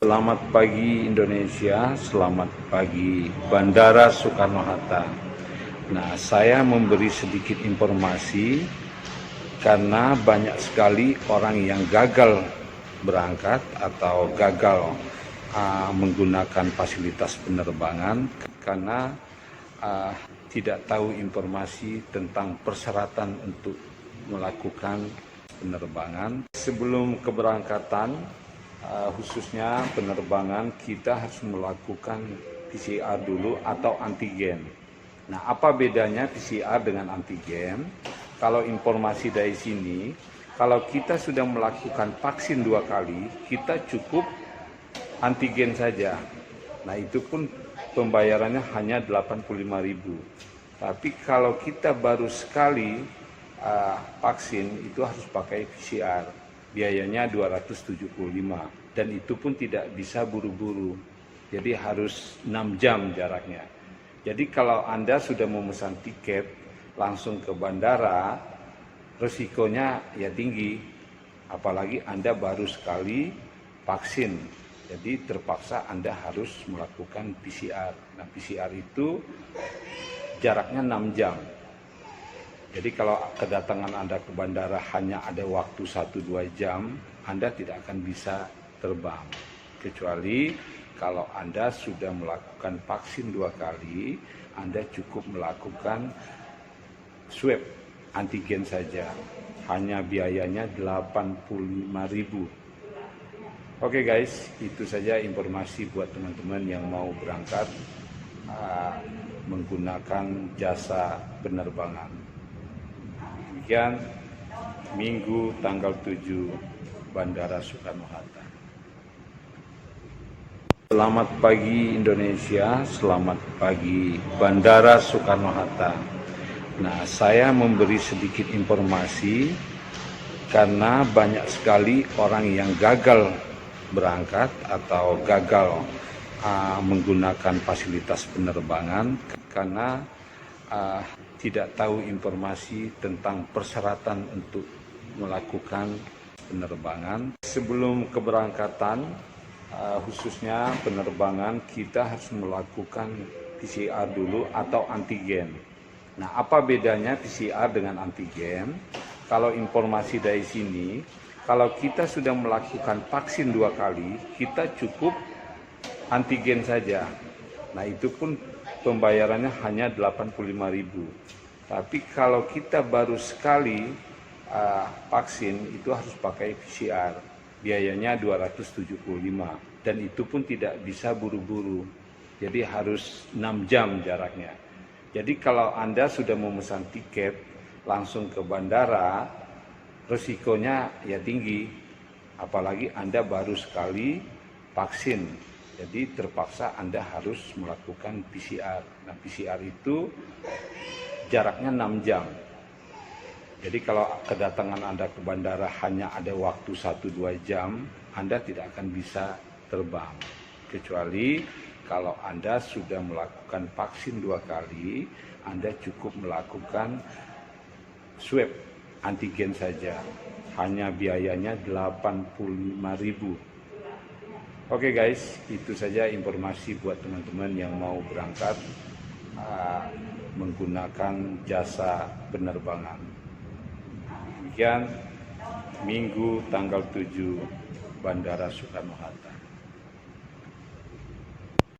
Selamat pagi Indonesia, selamat pagi Bandara Soekarno-Hatta. Nah, saya memberi sedikit informasi karena banyak sekali orang yang gagal berangkat atau gagal menggunakan fasilitas penerbangan karena tidak tahu informasi tentang persyaratan untuk melakukan penerbangan. Sebelum keberangkatan, khususnya penerbangan, kita harus melakukan PCR dulu atau antigen. Nah, apa bedanya PCR dengan antigen? Kalau informasi dari sini, kalau kita sudah melakukan vaksin 2 kali, kita cukup antigen saja. Nah, itu pun pembayarannya hanya 85.000. Tapi kalau kita baru sekali vaksin, itu harus pakai PCR. Biayanya 275 dan itu pun tidak bisa buru-buru. Jadi harus 6 jam jaraknya. Jadi kalau Anda sudah memesan tiket langsung ke bandara, resikonya ya tinggi. Apalagi Anda baru sekali vaksin. Jadi terpaksa Anda harus melakukan PCR. Nah, PCR itu jaraknya 6 jam. Jadi kalau kedatangan Anda ke bandara hanya ada waktu 1-2 jam, Anda tidak akan bisa terbang. Kecuali kalau Anda sudah melakukan vaksin 2 kali, Anda cukup melakukan swab antigen saja. Hanya biayanya 85.000. Oke guys, itu saja informasi buat teman-teman yang mau berangkat menggunakan jasa penerbangan. Demikian Minggu tanggal 7 Bandara Soekarno-Hatta. Selamat pagi Indonesia, selamat pagi Bandara Soekarno-Hatta. Nah, saya memberi sedikit informasi karena banyak sekali orang yang gagal berangkat atau gagal menggunakan fasilitas penerbangan karena tidak tahu informasi tentang persyaratan untuk melakukan penerbangan. Sebelum keberangkatan, khususnya penerbangan, kita harus melakukan PCR dulu atau antigen. Nah, apa bedanya PCR dengan antigen? Kalau informasi dari sini, kalau kita sudah melakukan vaksin 2 kali, kita cukup antigen saja. Nah, itu pun pembayarannya hanya 85.000. Tapi kalau kita baru sekali vaksin, itu harus pakai PCR. Biayanya 275 dan itu pun tidak bisa buru-buru. Jadi harus 6 jam jaraknya. Jadi kalau Anda sudah memesan tiket langsung ke bandara, resikonya ya tinggi. Apalagi Anda baru sekali vaksin. Jadi terpaksa Anda harus melakukan PCR. Nah, PCR itu jaraknya 6 jam. Jadi kalau kedatangan Anda ke bandara hanya ada waktu 1-2 jam, Anda tidak akan bisa terbang. Kecuali kalau Anda sudah melakukan vaksin 2 kali, Anda cukup melakukan swab antigen saja. Hanya biayanya 85.000. Oke guys, itu saja informasi buat teman-teman yang mau berangkat menggunakan jasa penerbangan. Demikian Minggu tanggal 7 Bandara Soekarno-Hatta.